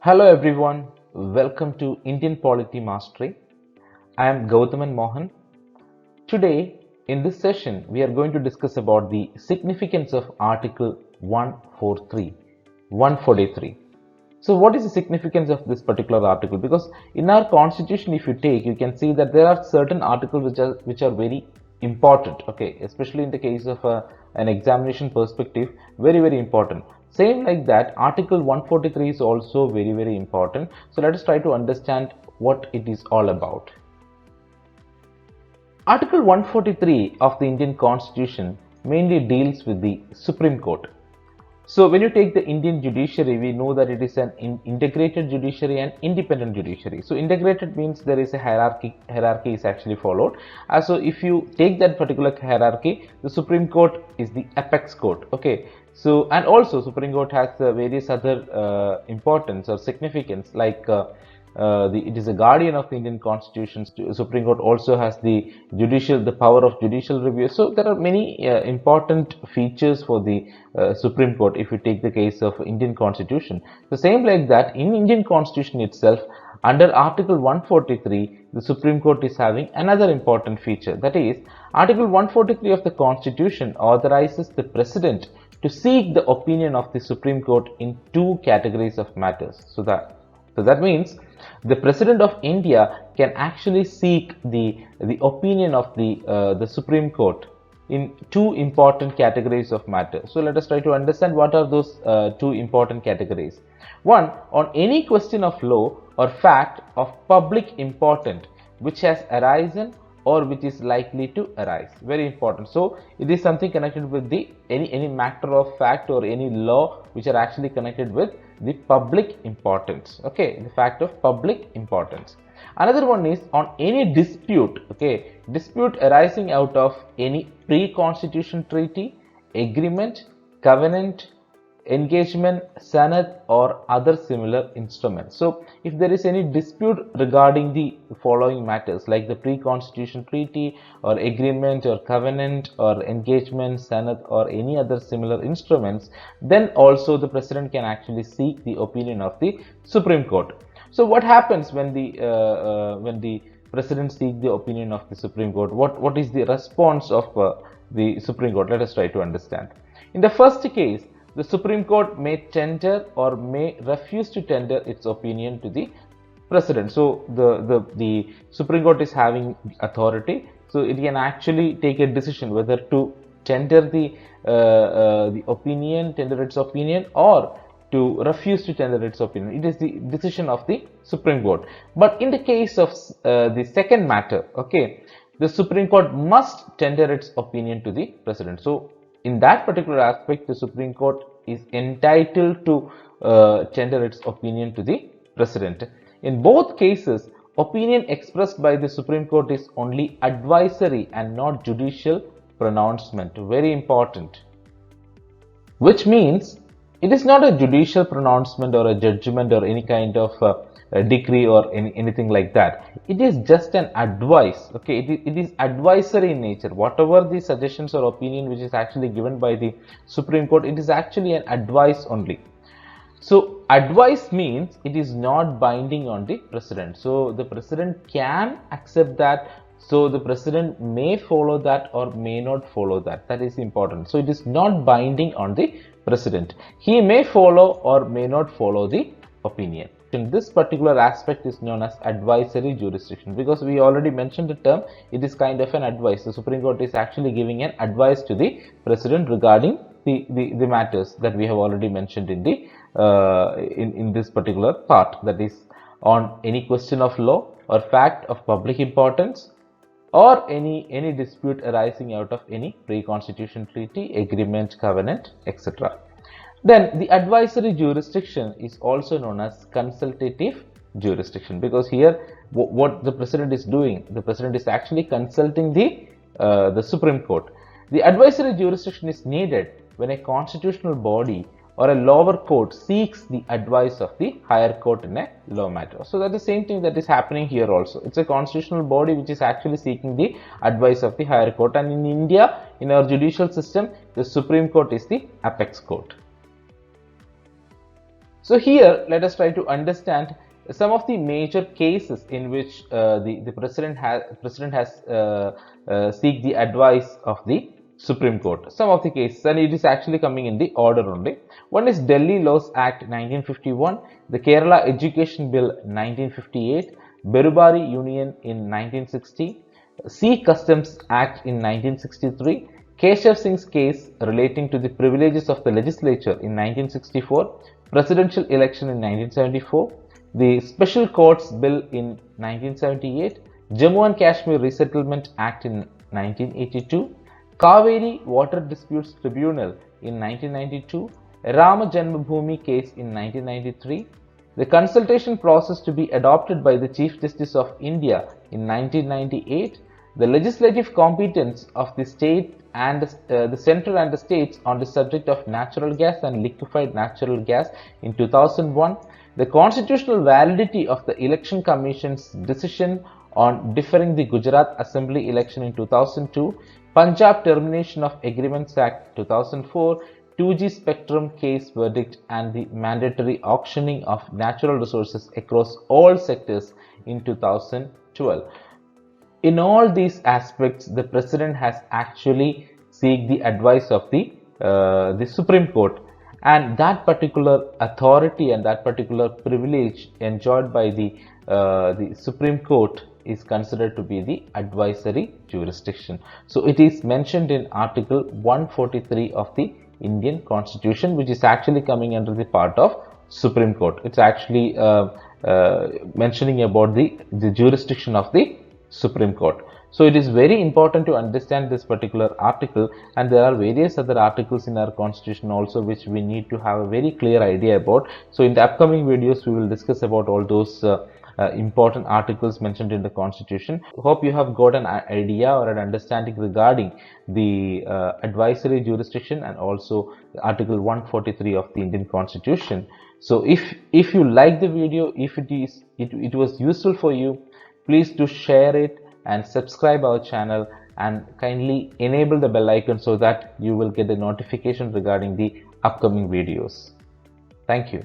Hello everyone, welcome to Indian Polity Mastery. I am Gautaman Mohan. Today in this session we are going to discuss about the significance of Article 143. So what is the significance of this particular article? Because in our constitution, if you take, you can see that there are certain articles which are very important, okay, especially in the case of an examination perspective, very important. Same like that, Article 143 is also very important. So let us try to understand what it is all about. Article 143 of the Indian Constitution mainly deals with the Supreme Court. So when you take the Indian judiciary, we know that it is an integrated judiciary and independent judiciary. So integrated means there is a hierarchy is actually followed. So if you take that particular hierarchy, the Supreme Court is the apex court. Okay. So and also Supreme Court has various other importance or significance, like it is a guardian of the Indian Constitution. Supreme Court also has the power of judicial review. So there are many important features for the Supreme Court if you take the case of Indian Constitution. The same like that, in Indian Constitution itself, under Article 143, the Supreme Court is having another important feature. That is, Article 143 of the Constitution authorizes the President to seek the opinion of the Supreme Court in two categories of matters. So that means the President of India can actually seek the opinion of the Supreme Court in two important categories of matter. So let us try to understand what are those two important categories. One, on any question of law or fact of public importance which has arisen or which is likely to arise. Very important. So it is something connected with the any matter of fact or any law which are actually connected with the public importance. Okay, the fact of public importance. Another one is on any dispute. Okay, dispute arising out of any pre-constitution treaty, agreement, covenant, engagement, sanad or other similar instruments. So if there is any dispute regarding the following matters like the pre-constitution treaty or agreement or covenant or engagement, sanad or any other similar instruments, then also the President can actually seek the opinion of the Supreme Court. So what happens when the President seeks the opinion of the Supreme Court? What is the response of the Supreme Court? Let us try to understand. In the first case, the Supreme Court may tender or may refuse to tender its opinion to the President. So the Supreme Court is having authority, so it can actually take a decision whether to tender the opinion, tender its opinion, or to refuse to tender its opinion. It is the decision of the Supreme Court. But in the case of the second matter, okay, the Supreme Court must tender its opinion to the President. So in that particular aspect, the Supreme Court is entitled to tender its opinion to the President. In both cases, opinion expressed by the Supreme Court is only advisory and not judicial pronouncement. Very important. Which means it is not a judicial pronouncement or a judgment or any kind of a decree or anything like that. It is just an advice. Okay, it is advisory in nature. Whatever the suggestions or opinion which is actually given by the Supreme Court, it is actually an advice only. So advice means it is not binding on the President. So the President can accept that. So the President may follow that or may not follow that. That is important. So it is not binding on the President. He may follow or may not follow the opinion. In this particular aspect is known as advisory jurisdiction, because we already mentioned the term. It is kind of an advice. The Supreme Court is actually giving an advice to the President regarding the matters that we have already mentioned in the in this particular part, that is on any question of law or fact of public importance or any dispute arising out of any pre-constitution treaty, agreement, covenant, etc. Then the advisory jurisdiction is also known as consultative jurisdiction, because here what the President is doing, the President is actually consulting the Supreme Court. The advisory jurisdiction is needed when a constitutional body or a lower court seeks the advice of the higher court in a law matter. So that's the same thing that is happening here also. It's a constitutional body which is actually seeking the advice of the higher court, and in India, in our judicial system, the Supreme Court is the apex court. So here, let us try to understand some of the major cases in which the president has seek the advice of the Supreme Court. Some of the cases, and it is actually coming in the order only. One is Delhi Laws Act 1951, the Kerala Education Bill 1958, Berubari Union in 1960, Sea Customs Act in 1963, Keshav Singh's case relating to the privileges of the legislature in 1964, presidential election in 1974, the Special Courts Bill in 1978, Jammu and Kashmir Resettlement Act in 1982, Kaveri Water Disputes Tribunal in 1992, Rama Janmabhoomi case in 1993, the consultation process to be adopted by the Chief Justice of India in 1998, the legislative competence of the state and the center and the states on the subject of natural gas and liquefied natural gas in 2001, the constitutional validity of the Election Commission's decision on deferring the Gujarat Assembly election in 2002, Punjab Termination of Agreements Act 2004, 2G spectrum case verdict, and the mandatory auctioning of natural resources across all sectors in 2012. In all these aspects, the president has actually seek the advice of the Supreme Court, and that particular authority and that particular privilege enjoyed by the Supreme Court is considered to be the advisory jurisdiction. So it is mentioned in Article 143 of the Indian Constitution, which is actually coming under the part of Supreme Court. It's actually mentioning about the jurisdiction of the Supreme Court. So it is very important to understand this particular article, and there are various other articles in our constitution also which we need to have a very clear idea about. So in the upcoming videos we will discuss about all those important articles mentioned in the constitution. Hope you have got an idea or an understanding regarding the advisory jurisdiction and also Article 143 of the Indian Constitution. So if you like the video, if it was useful for you, please do share it and subscribe our channel, and kindly enable the bell icon so that you will get the notification regarding the upcoming videos. Thank you.